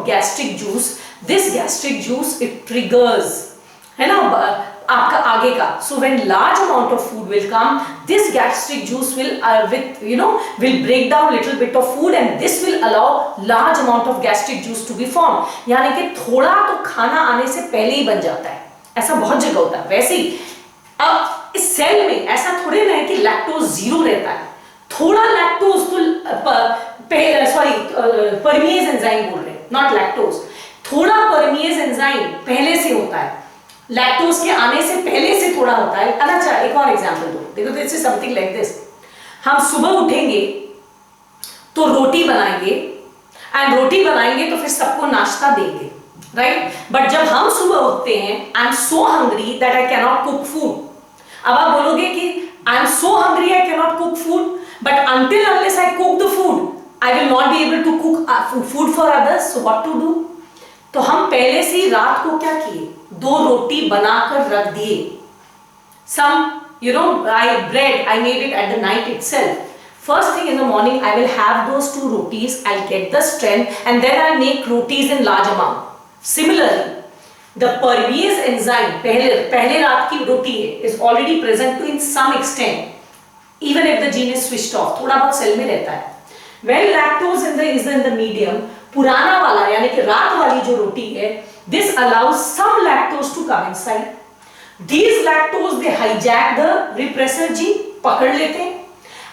gastric juice, this gastric juice it triggers, है ना, आपका आगे का. So when large amount of food will come, this gastric juice will will break down little bit of food and this will allow large amount of gastric juice to be formed. यानी कि थोड़ा तो खाना आने से पहले ही बन जाता है, ऐसा बहुत जगह होता है. वैसे ही अब इस सेल में ऐसा थोड़े ना है कि लैक्टोज जीरो रहता है, थोड़ा लैक्टोज तो परमिएज एंजाइम बोल रहे हैं, नॉट लैक्टोज, थोड़ा परमिएज एंजाइम पहले से होता है, लैक्टोज के आने से पहले से थोड़ा होता है. अच्छा एक और एग्जांपल दो, देखो this is something like this. हम सुबह उठेंगे तो रोटी बनाएंगे एंड रोटी बनाएंगे तो फिर सबको नाश्ता देंगे, राइट. बट जब हम सुबह उठते हैं, I am so hungry that I cannot cook food. अब आप बोलोगे कि I am so hungry I cannot cook food, but until unless I cook the food, I will not be able to cook food for others. So what to do? तो हम पहले से ही रात को क्या किए, 2 रोटी बनाकर रख दिए. Some, I made it at the night itself. First thing in the morning, I will have those 2 rotis, I'll get the strength, and then I'll make rotis in large amount. Similarly, the permease enzyme, पहले रात की रोटी है, is already present to in some extent, even if the gene is switched off, थोड़ा बहुत cell में रहता है. When lactose is in the medium, पुराना वाला यानी कि रात वाली जो रोटी है, this allows some lactose to come inside. These lactose they hijack the repressor gene, पकड़ लेते हैं.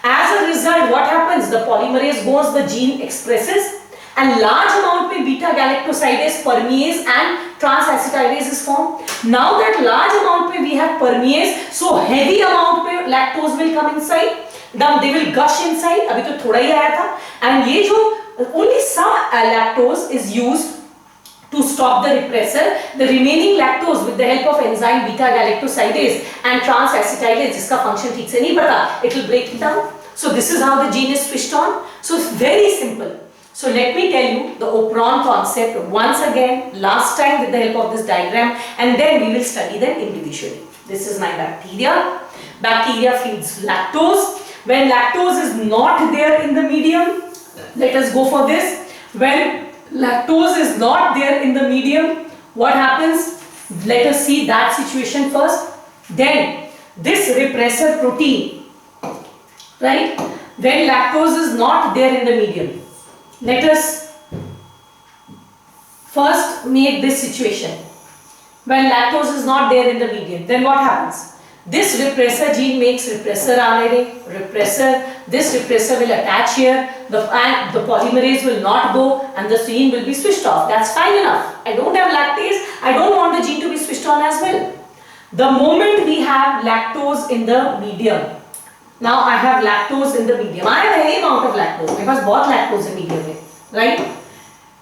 As a result, what happens? The polymerase goes, the gene expresses, and large amount में beta galactosidase, permease and transacetidase is formed. Now that large amount में we have permease, so heavy amount में lactose will come inside. Now they will gush inside. अभी तो थोड़ा ही आया था. And ये जो only some lactose is used to stop the repressor. The remaining lactose with the help of enzyme beta galactosidase and transacetidase, जिसका function ठीक से नहीं पता, it will break it down. So this is how the gene is switched on. So it's very simple. So let me tell you the operon concept once again, last time with the help of this diagram, and then we will study them individually. This is my bacteria. Bacteria feeds lactose. When lactose is not there in the medium, let us go for this. When lactose is not there in the medium, what happens? Let us see that situation first. Then this repressor protein, right? When lactose is not there in the medium, let us first make this situation. When lactose is not there in the medium, then what happens? This repressor gene makes repressor RNA, this repressor will attach here, and the polymerase will not go, and the gene will be switched off. That's fine enough. I don't have lactase, I don't want the gene to be switched on as well. The moment we have lactose in the medium, now I have lactose in the medium. I have a heavy amount of lactose, because बहुत lactose in medium है, right?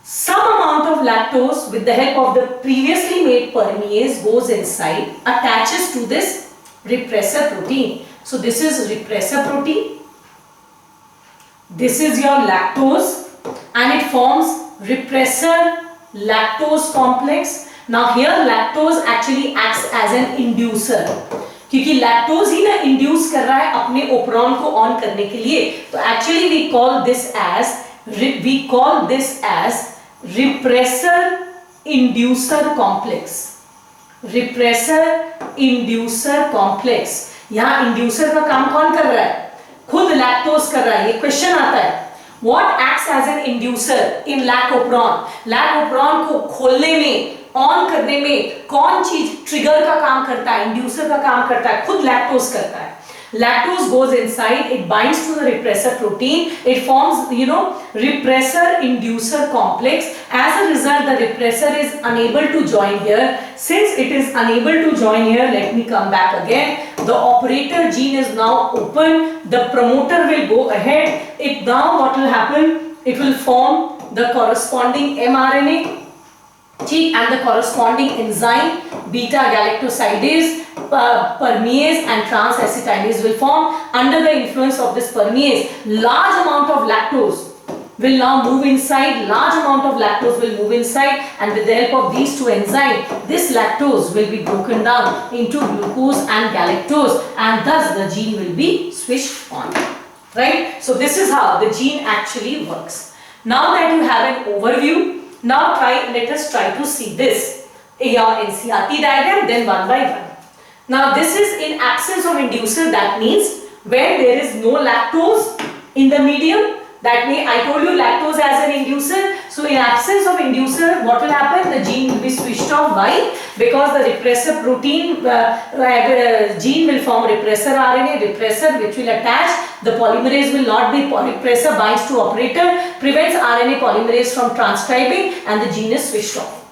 Some amount of lactose with the help of the previously made permease goes inside, attaches to this repressor protein. So this is repressor protein. This is your lactose, and it forms repressor lactose complex. Now here lactose actually acts as an inducer. क्योंकि lactose ही ना induce कर रहा है अपने operon को on करने के लिए. तो actually we call this as repressor inducer complex. Repressor inducer complex. यहाँ inducer का काम कौन कर रहा है? खुद lactose कर रहा है. ये question आता है. What acts as an inducer in lac operon? Lac operon को खोलने में, ऑन करने में कौन चीज ट्रिगर का काम करता है, इंड्यूसर का काम करता है? खुद लैक्टोज करता है. Lactose goes inside, it binds to the repressor protein, it forms, repressor inducer complex. As a result, the repressor is unable to join here. Since it is unable to join here, let me come back again. The operator gene is now open, the promoter will go ahead. Now what will happen? It will form the corresponding mRNA, and the corresponding enzyme beta galactosidase, permease and transacetidase will form. Under the influence of this permease, large amount of lactose will now move inside, and with the help of these two enzymes, this lactose will be broken down into glucose and galactose, and thus the gene will be switched on. Right? So this is how the gene actually works. Now that you have an overview, now let us try to see this. Your NCERT diagram, then one by one. Now this is in absence of inducer, that means when there is no lactose in the medium, that means I told you lactose as an inducer. So in absence of inducer, what will happen? The gene will be switched off. Why? Because the repressor protein gene will form repressor RNA, which will attach. The polymerase will not be, repressor binds to operator, prevents RNA polymerase from transcribing, and the gene is switched off.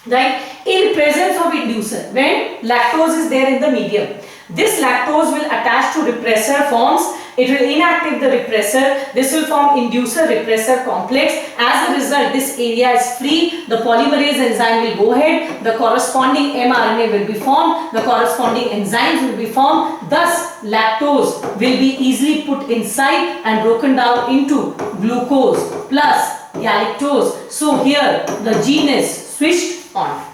Right? In presence of inducer, when lactose is there in the medium, this lactose will attach to repressor, forms it will inactivate the repressor. This will form inducer-repressor complex. As a result, this area is free. The polymerase enzyme will go ahead. The corresponding mRNA will be formed. The corresponding enzymes will be formed. Thus, lactose will be easily put inside and broken down into glucose plus galactose. So here, the gene is switched on.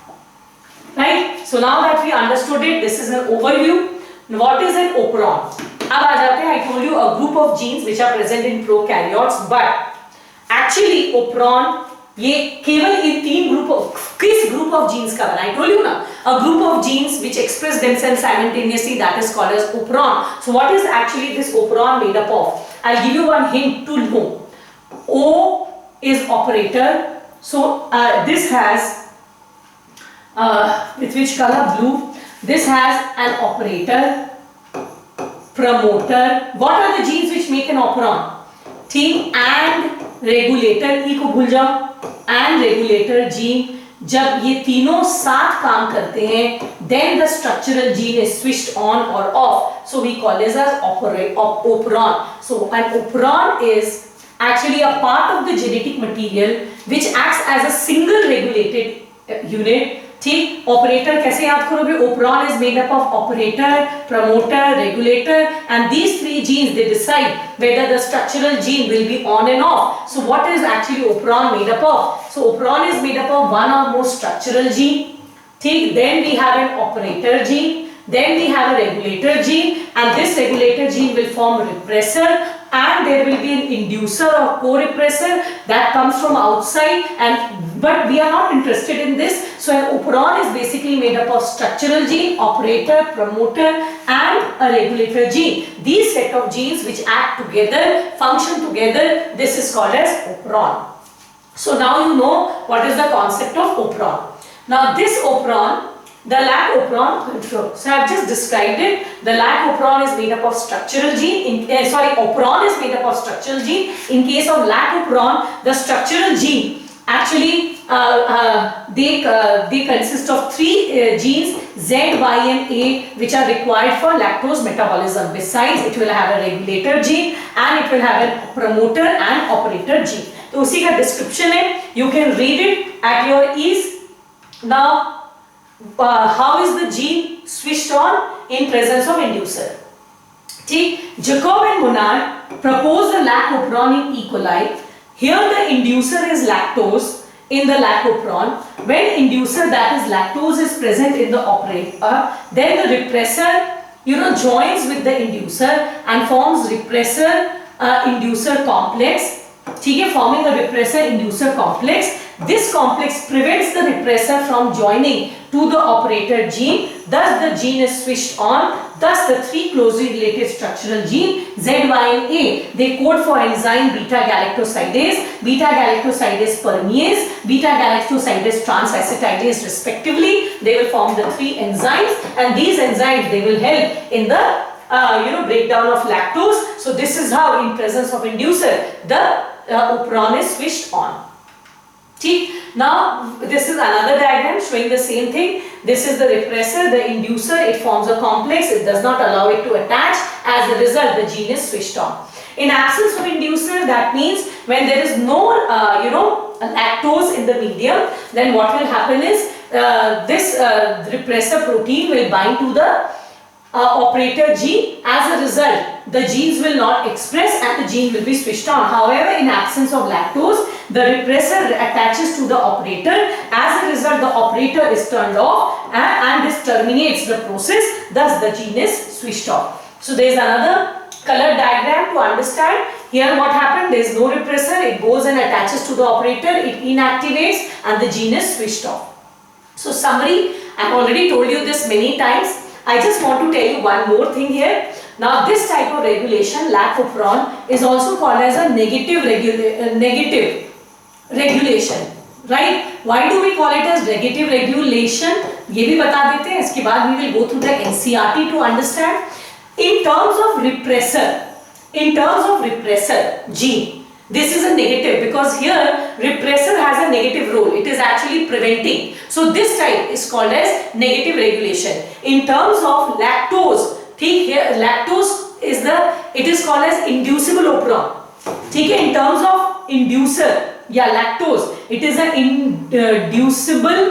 Right? So now that we understood it, this is an overview. What is an operon? अब आ जाते हैं, I told you a group of genes which are present in prokaryotes, but actually operon ये केवल इन तीन किस group of genes का बना? I told you ना, a group of genes which express themselves simultaneously, that is called as operon. So what is actually this operon made up of? I'll give you one hint to know. O is operator. So this has with which color? Blue. This has an operator, promoter. What are the genes which make an operon? ठीक, and regulator. E को भूल जाओ. And regulator gene. जब ये तीनों साथ काम करते हैं, then the structural gene is switched on or off. So we call this as operon. So an operon is actually a part of the genetic material which acts as a single regulated unit. ठीक, operator कैसे याद करोगे? Operon is made up of operator, promoter, regulator, and these three genes they decide whether the structural gene will be on and off. So what is actually operon made up of? So operon is made up of one or more structural gene. ठीक, then we have an operator gene, then we have a regulator gene, and this regulator gene will form a repressor, and there will be an inducer or co-repressor that comes from outside, but we are not interested in this. So an operon is basically made up of structural gene, operator, promoter, and a regulator gene. These set of genes which act together, function together, this is called as operon. So now you know what is the concept of operon. Now this operon, the Lac operon, so I have just described it. The Lac operon is made up of structural gene. Operon is made up of structural gene. In case of Lac operon, the structural gene actually they consist of three genes Z, Y, and A, which are required for lactose metabolism. Besides, it will have a regulator gene and it will have a promoter and operator gene. तो उसी का description है. You can read it at your ease. Now. How is the gene switched on in presence of inducer? ठीक, Jacob and Monod proposed the Lac operon in E. coli. Here the inducer is lactose in the Lac operon. When inducer, that is lactose, is present in the operator, then the repressor joins with the inducer and forms repressor inducer complex. ठीक है, forming a repressor inducer complex. This complex prevents the repressor from joining to the operator gene. Thus the gene is switched on. Thus the three closely related structural gene Z, Y, and A, they code for enzyme beta galactosidase, beta galactosidase permease, beta galactosidase transacetidase respectively. They will form the three enzymes, and these enzymes they will help in the breakdown of lactose. So this is how in presence of inducer the operon is switched on. ठीक, now this is another diagram showing the same thing. This is the repressor, the inducer, it forms a complex, it does not allow it to attach. As a result, the gene is switched on. In absence of inducer, that means when there is no lactose in the medium, then what will happen is this repressor protein will bind to the operator gene. As a result, the genes will not express and the gene will be switched on. However, in absence of lactose, the repressor attaches to the operator. As a result, the operator is turned off and this terminates the process. Thus, the gene is switched off. So, there is another color diagram to understand. Here what happened, there is no repressor, it goes and attaches to the operator, it inactivates and the gene is switched off. So, summary, I have already told you this many times. I just want to tell you one more thing here. Now this type of regulation, Lac operon, is also called as a negative regulation, right? Why do we call it as negative regulation? ये भी बता देते हैं. इसके बाद we will go through the NCERT to understand. In terms of repressor gene, this is a negative because here repressor has a negative role. It is actually preventing. So this type is called as negative regulation. In terms of lactose, here lactose is the it is called as inducible operon. ठीक है, in terms of inducer या lactose, it is an inducible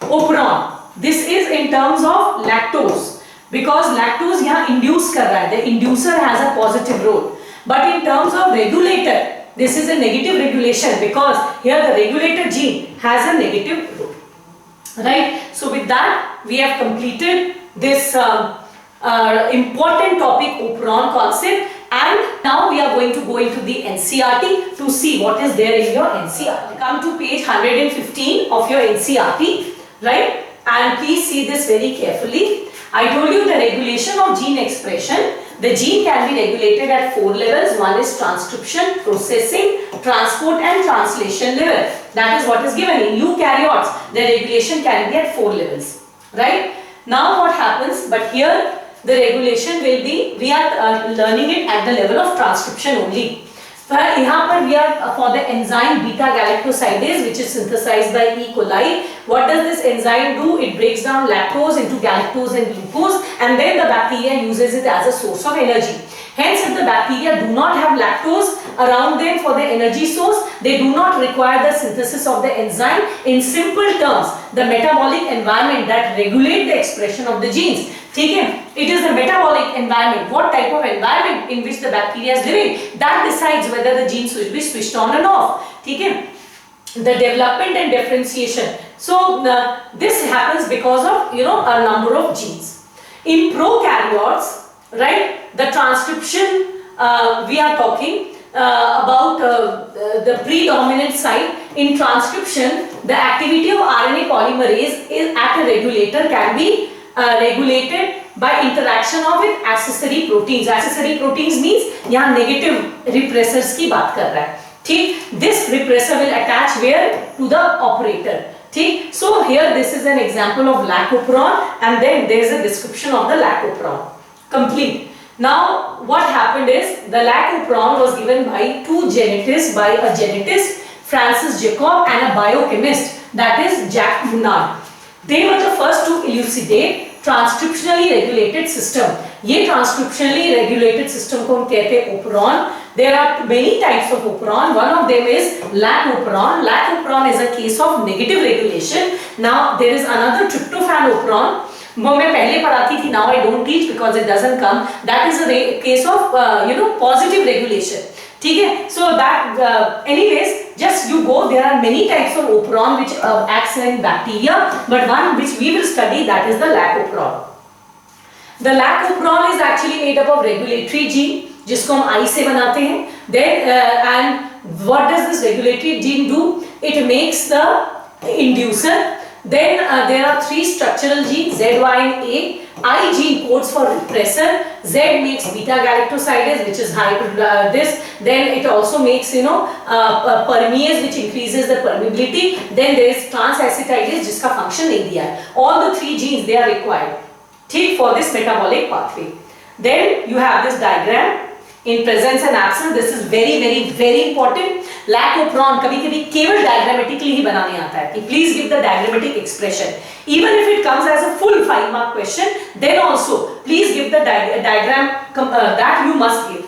operon. This is in terms of lactose, because lactose यहाँ induce कर रहा है, the inducer has a positive role. But in terms of regulator, this is a negative regulation, because here the regulator gene has a negative role. Right? So with that, we have completed this important topic, operon concept, and now we are going to go into the NCERT to see what is there in your NCERT. Come to page 115 of your NCERT, right? And please see this very carefully. I told you the regulation of gene expression. The gene can be regulated at 4 levels. One is transcription, processing, transport and translation level. That is what is given. In eukaryotes, the regulation can be at 4 levels. Right? Now what happens? But here the regulation will be, we are learning it at the level of transcription only. यहाँ पर we are for the enzyme beta galactosidase, which is synthesized by E. coli. What does this enzyme do? It breaks down lactose into galactose and glucose, and then the bacteria uses it as a source of energy. Hence, if the bacteria do not have lactose around them for the energy source, they do not require the synthesis of the enzyme. In simple terms, the metabolic environment that regulates the expression of the genes. Okay? It is the metabolic environment, what type of environment in which the bacteria is living, that decides whether the genes will be switched on and off. Okay? The development and differentiation. So this happens because of a number of genes. In prokaryotes, right, the transcription we are talking about the predominant site. In transcription, the activity of RNA polymerase is at a regulator can be regulated by interaction of with accessory proteins. Accessory proteins means यहाँ negative repressors की बात कर रहा है. ठीक, this repressor will attach where to the operator. ठीक, so here this is an example of Lac operon, and then there is a description of the Lac operon. Complete. Now what happened is the Lac operon was given by two genetists, by a genetist Francis Jacob and a biochemist, that is Jack Munard. They were the first to elucidate transcriptionally regulated system. ये transcriptionally regulated system को हम कहते हैं operon. There are many types of operon. One of them is Lac operon. Lac operon is a case of negative regulation. Now there is another tryptophan operon. वो मैं पहले पढ़ाती थी. Now I don't teach because it doesn't come. That is a case of positive regulation. ठीक है? So that anyways, just you go. There are many types of operon which acts in bacteria, but one which we will study, that is the Lac operon. The Lac operon is actually made up of regulatory gene, जिसको हम I से बनाते हैं. Then and what does this regulatory gene do? It makes the inducer. Then there are three structural genes, Z, Y and A. I gene codes for repressor. Z makes beta galactosidase, which is this. Then it also makes permease, which increases the permeability. Then there is transacetidase, जिसका function नहीं दिया है. All the three genes, they are required, ठीक, for this metabolic pathway. Then you have this diagram. In presence and absence, this is very important. Lac operon कभी-कभी केवल diagrammatically ही बनाने आता है कि please give the diagrammatic expression. Even if it comes as a full 5-mark question, then also please give the diagram that you must give.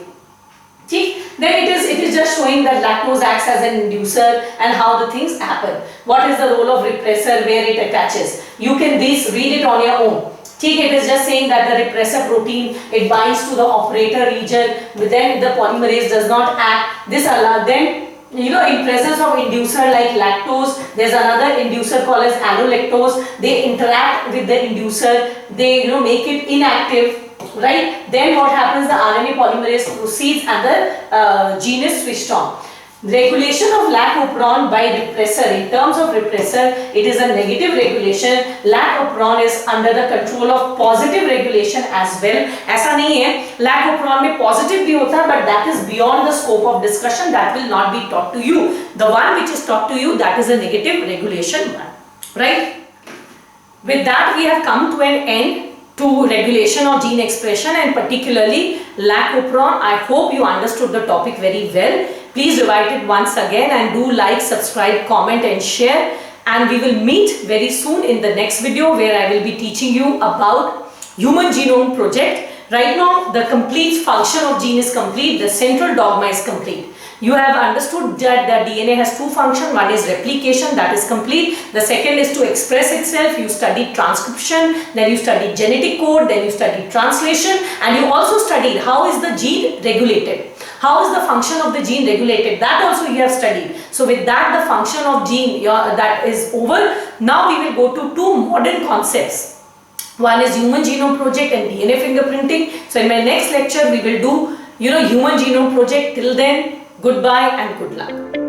ठीक? Then it is just showing that lactose acts as an inducer and how the things happen. What is the role of repressor, where it attaches? You can read it on your own. ठीक, it is just saying that the repressor protein, it binds to the operator region, but then the polymerase does not act. This allows then, in presence of inducer like lactose, there's another inducer called as allolactose. They interact with the inducer, they make it inactive, right? Then what happens? The RNA polymerase proceeds and the gene is switched on. Regulation of Lac operon by repressor. In terms of repressor, it is a negative regulation. Lac operon is under the control of positive regulation as well. ऐसा नहीं है, Lac operon में positive भी होता है, but that is beyond the scope of discussion. That will not be taught to you. The one which is taught to you, that is a negative regulation one, right? With that, we have come to an end to regulation of gene expression and particularly Lac operon. I hope you understood the topic very well. Please revise it once again and do like, subscribe, comment and share, and we will meet very soon in the next video where I will be teaching you about Human Genome Project, Right now, the complete function of gene is complete. The central dogma is complete. You have understood that the DNA has two functions. One is replication, that is complete. The second is to express itself. You studied transcription, then you studied genetic code, then you studied translation, and you also studied how is the gene regulated. How is the function of the gene regulated? That also you have studied. So with that, the function of gene that is over. Now we will go to two modern concepts. One is Human Genome Project and DNA fingerprinting. So in my next lecture, we will do Human Genome Project. Till then, goodbye and good luck.